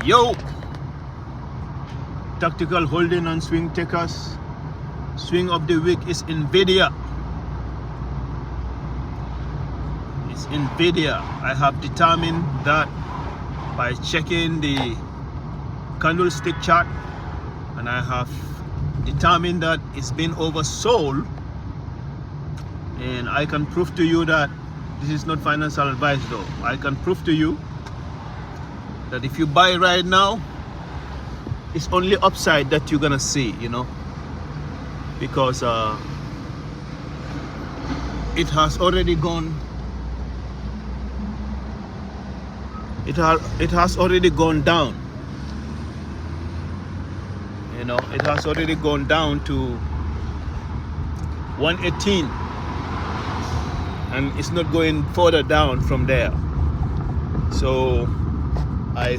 Yo, tactical holding on swing takers. Swing of the week is Nvidia. It's Nvidia. I have determined that by checking the candlestick chart, and I have determined that it's been oversold, and I can prove to you that this is not financial advice though. I can prove to you that if you buy right now, it's only upside that you're gonna see, because it has already gone. It has already gone down. It has already gone down to 118, and it's not going further down from there. So I